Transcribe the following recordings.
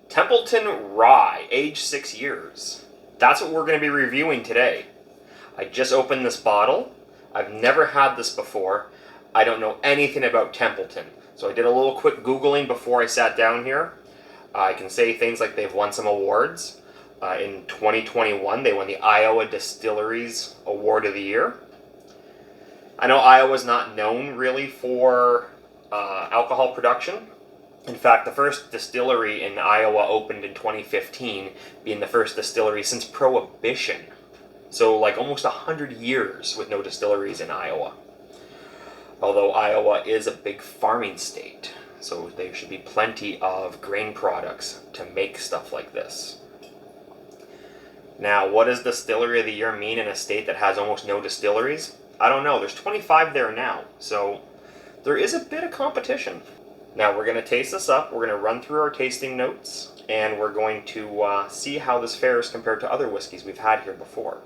Templeton Rye, aged 6 years. That's what we're going to be reviewing today. I just opened this bottle. I've never had this before. I don't know anything about Templeton. So I did a little quick Googling before I sat down here. I can say things like they've won some awards. In 2021, they won the Iowa Distilleries Award of the Year. I know Iowa's not known really for alcohol production. In fact, the first distillery in Iowa opened in 2015, being the first distillery since Prohibition. So like almost 100 years with no distilleries in Iowa. Although Iowa is a big farming state, so there should be plenty of grain products to make stuff like this. Now, what does Distillery of the Year mean in a state that has almost no distilleries? I don't know. There's 25 there now, so there is a bit of competition. Now, we're going to taste this up. We're going to run through our tasting notes, and we're going to see how this fares compared to other whiskeys we've had here before.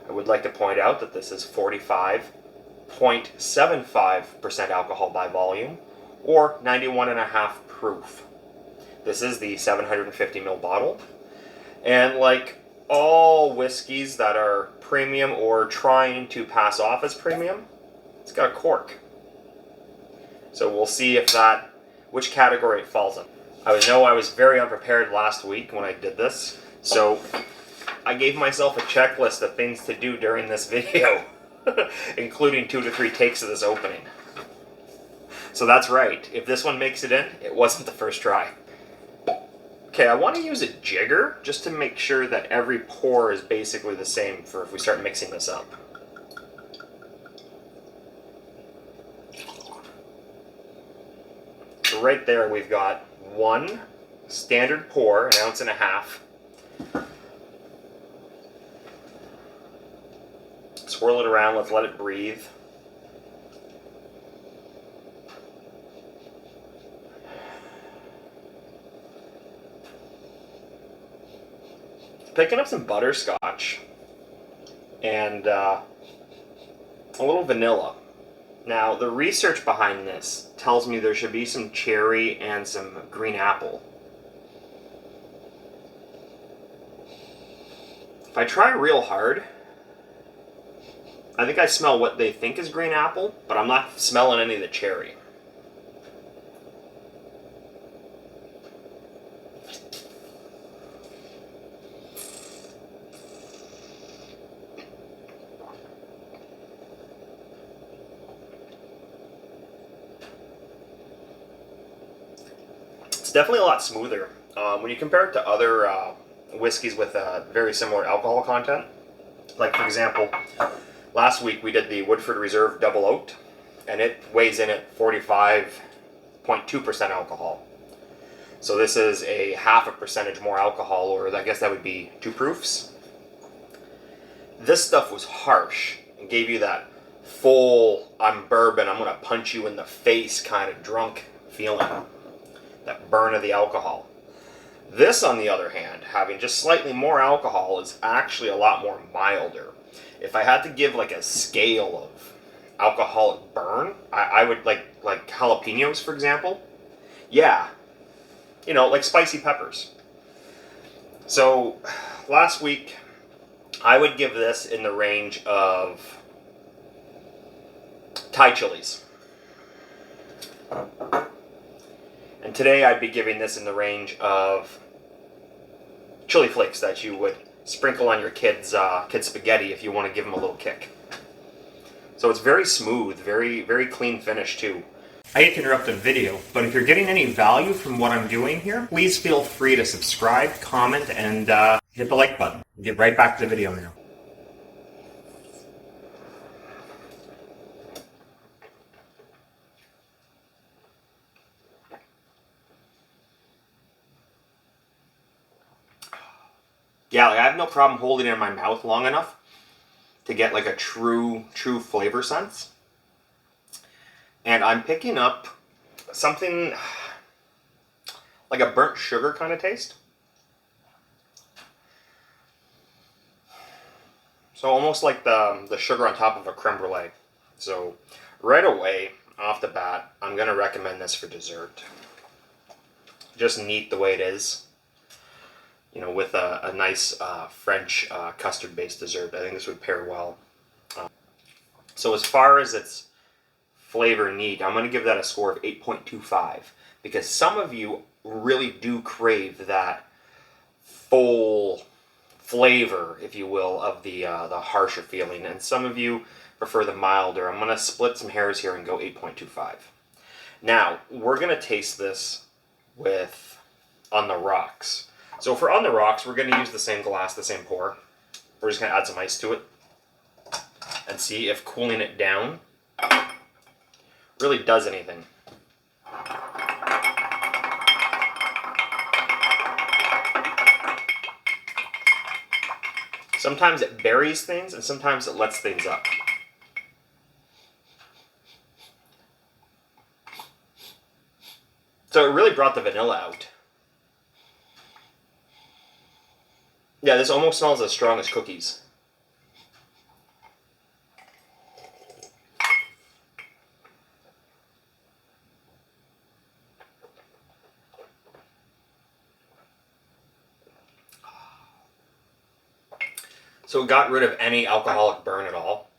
I would like to point out that this is 45.75% alcohol by volume, or 91.5 proof. This is the 750 ml bottle, and like all whiskeys that are premium or trying to pass off as premium, it's got a cork. So we'll see if which category it falls in. I know I was very unprepared last week when I did this, so I gave myself a checklist of things to do during this video, including 2 to 3 takes of this opening. So that's right, if this one makes it in, it wasn't the first try. Okay, I want to use a jigger just to make sure that every pour is basically the same for if we start mixing this up. So right there we've got one standard pour, 1.5 ounces. Swirl it around, let's let it breathe. Picking up some butterscotch and a little vanilla. Now, the research behind this tells me there should be some cherry and some green apple. If I try real hard, I think I smell what they think is green apple, but I'm not smelling any of the cherry. It's definitely a lot smoother. When you compare it to other whiskeys with very similar alcohol content, like for example, last week we did the Woodford Reserve Double Oaked, and it weighs in at 45.2% alcohol. So this is a 0.5 percentage more alcohol, or I guess that would be 2 proofs. This stuff was harsh and gave you that full, I'm bourbon, I'm going to punch you in the face kind of drunk feeling. That burn of the alcohol. This, on the other hand, having just slightly more alcohol, is actually a lot more milder. If I had to give like a scale of alcoholic burn, I would like jalapenos, for example. Yeah, you know, like spicy peppers. So last week, I would give this in the range of Thai chilies. And today I'd be giving this in the range of chili flakes that you would sprinkle on your kids' spaghetti if you want to give them a little kick. So it's very smooth, very, very clean finish too. I hate to interrupt the video, but if you're getting any value from what I'm doing here, please feel free to subscribe, comment, and hit the like button. We'll get right back to the video now. Yeah, like I have no problem holding it in my mouth long enough to get like a true flavor sense. And I'm picking up something like a burnt sugar kind of taste. So almost like the sugar on top of a creme brulee. So right away, off the bat, I'm going to recommend this for dessert. just neat the way it is. You know, with a nice French custard-based dessert. I think this would pair well. So as far as its flavor neat, I'm going to give that a score of 8.25 because some of you really do crave that full flavor, if you will, of the harsher feeling, and some of you prefer the milder. I'm going to split some hairs here and go 8.25. Now, we're going to taste this with On the Rocks. So for On the Rocks, we're going to use the same glass, the same pour. We're just going to add some ice to it and see if cooling it down really does anything. Sometimes it buries things and sometimes it lets things up. So it really brought the vanilla out. Yeah, this almost smells as strong as cookies. So it got rid of any alcoholic burn at all.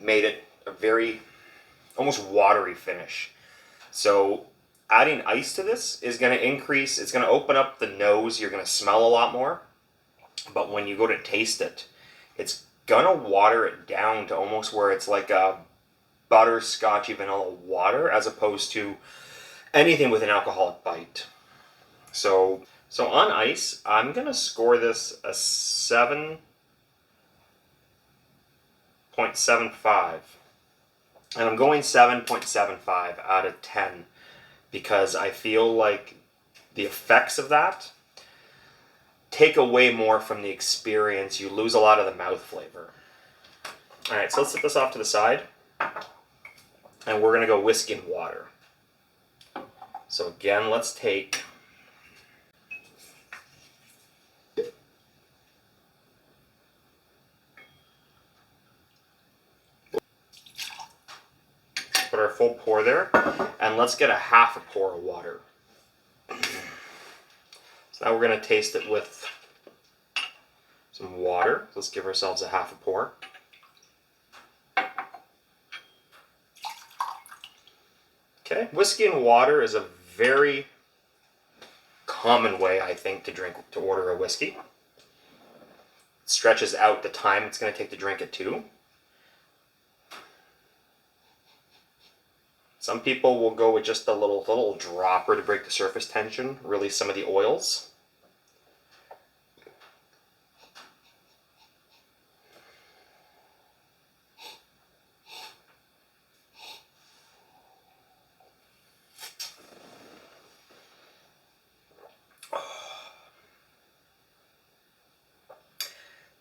Made it a very, almost watery finish. So adding ice to this is going to increase, it's going to open up the nose, you're going to smell a lot more. But when you go to taste it, it's going to water it down to almost where it's like a butterscotchy vanilla water as opposed to anything with an alcoholic bite. So on ice, I'm going to score this a 7.75. And I'm going 7.75 out of 10 because I feel like the effects of that take away more from the experience. You lose a lot of the mouth flavor. All right, so let's set this off to the side. And we're going to go whiskey and water. So again, let's take put our full pour there, and let's get a half a pour of water. So now we're going to taste it with some water. Let's give ourselves a half a pour. Okay, whiskey and water is a very common way, I think, to order a whiskey. It stretches out the time it's going to take to drink it too. Some people will go with just a little dropper to break the surface tension, release some of the oils.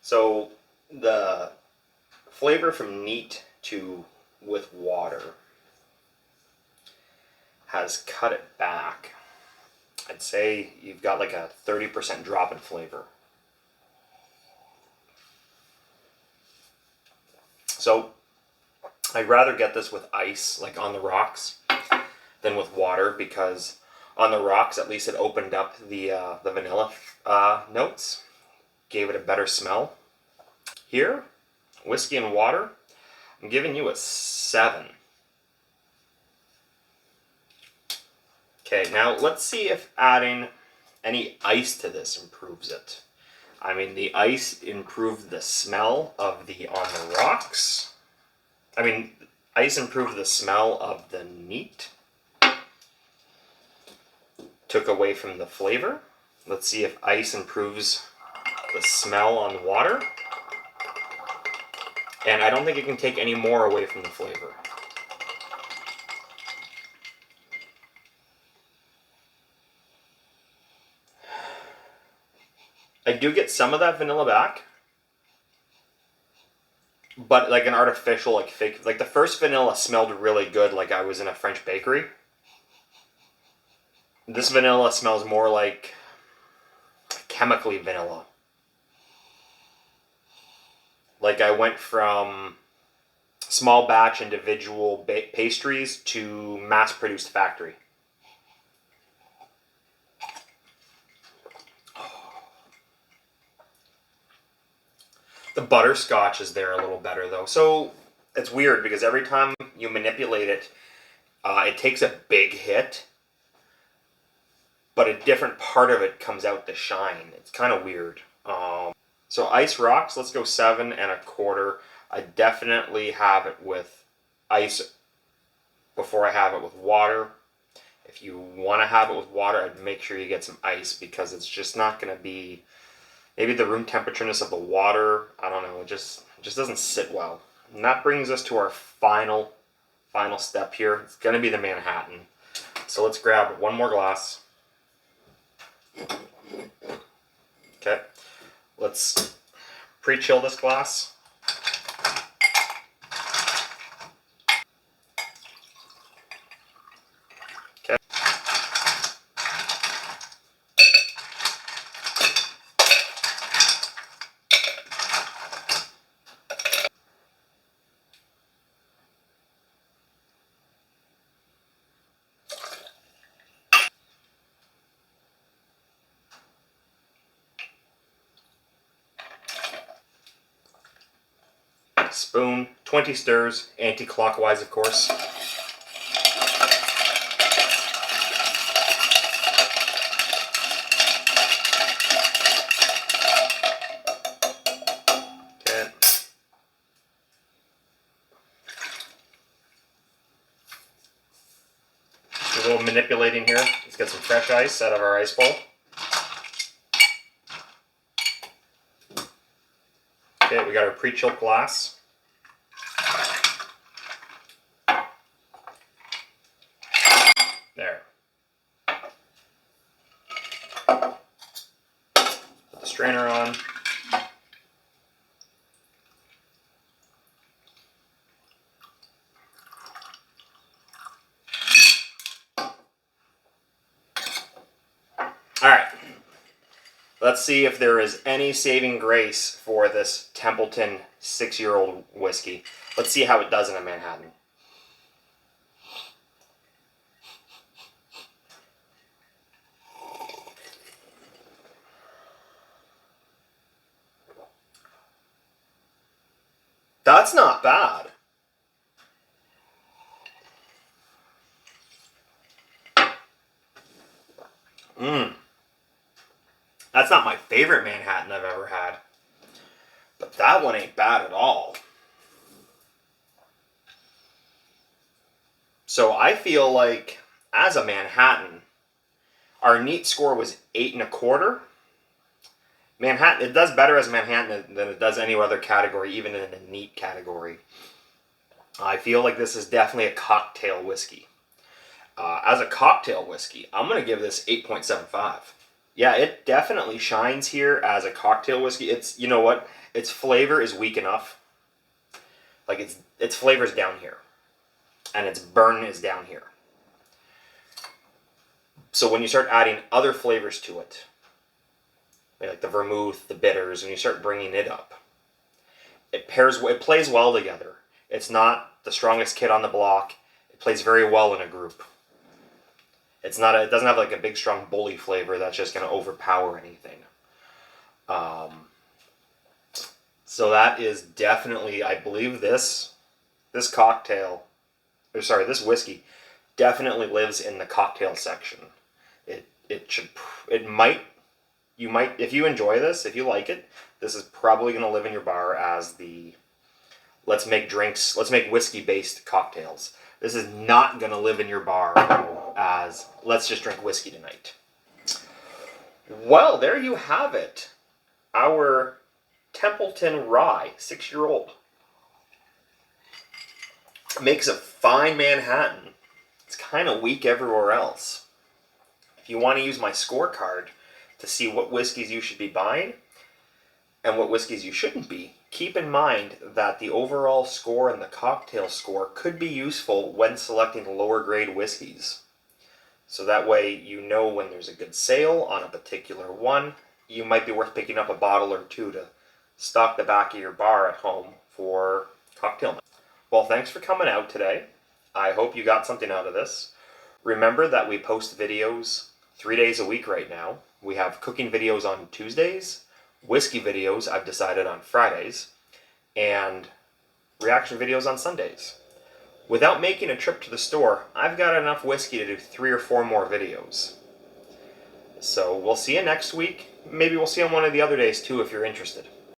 So the flavor from neat to with water has cut it back. I'd say you've got like a 30% drop in flavor. So I'd rather get this with ice, like On the Rocks, than with water, because On the Rocks, at least it opened up the vanilla notes, gave it a better smell. Here, whiskey and water, I'm giving you a 7. Okay, now let's see if adding any ice to this improves it. I mean, the ice improved the smell of the On the Rocks. I mean, ice improved the smell of the neat. Took away from the flavor. Let's see if ice improves the smell on the water. And I don't think it can take any more away from the flavor. I do get some of that vanilla back, but like an artificial, like fake, like the first vanilla smelled really good, like I was in a French bakery. This vanilla smells more like chemically vanilla. Like I went from small batch individual pastries to mass-produced factory. The butterscotch is there a little better though. So it's weird because every time you manipulate it, it takes a big hit, but a different part of it comes out to shine. It's kind of weird. So ice rocks, let's go 7.25. I definitely have it with ice before I have it with water. If you want to have it with water, I'd make sure you get some ice because it's just not going to be, maybe the room temperatureness of the water, I don't know, it just doesn't sit well. And that brings us to our final step here. It's going to be the Manhattan. So let's grab one more glass. Okay, let's pre-chill this glass. Okay. Spoon, 20 stirs, anti-clockwise of course. Okay. Just a little manipulating here. Let's get some fresh ice out of our ice bowl. Okay, we got our pre-chilled glass. There. Put the strainer on. Alright. Let's see if there is any saving grace for this Templeton 6-year-old whiskey. Let's see how it does in a Manhattan. That's not bad. That's not my favorite Manhattan I've ever had. But that one ain't bad at all. So I feel like, as a Manhattan, our neat score was 8.25. Manhattan, it does better as a Manhattan than it does any other category, even in a neat category. I feel like this is definitely a cocktail whiskey. As a cocktail whiskey, I'm going to give this 8.75. Yeah, it definitely shines here as a cocktail whiskey. It's, you know what? Its flavor is weak enough. Like, its flavor's down here. And its burn is down here. So when you start adding other flavors to it, like the vermouth, the bitters, and you start bringing it up, it plays well together. It's not the strongest kid on the block. It plays very well in a group. It doesn't have like a big strong bully flavor that's just going to overpower anything. So that is definitely, I believe this whiskey definitely lives in the cocktail section. You might, if you enjoy this, if you like it, this is probably going to live in your bar as the let's make whiskey-based cocktails. This is not going to live in your bar as let's just drink whiskey tonight. Well, there you have it. Our Templeton Rye, 6-year-old. Makes a fine Manhattan. It's kind of weak everywhere else. If you want to use my scorecard to see what whiskeys you should be buying and what whiskeys you shouldn't be, keep in mind that the overall score and the cocktail score could be useful when selecting lower grade whiskeys. So that way you know when there's a good sale on a particular one, you might be worth picking up a bottle or two to stock the back of your bar at home for cocktail night. Well, thanks for coming out today. I hope you got something out of this. Remember that we post videos 3 days a week right now. We have cooking videos on Tuesdays. Whiskey videos I've decided on Fridays, and reaction videos on Sundays. Without making a trip to the store, I've got enough whiskey to do 3 or 4 more videos. So we'll see you next week. Maybe we'll see you on one of the other days too if you're interested.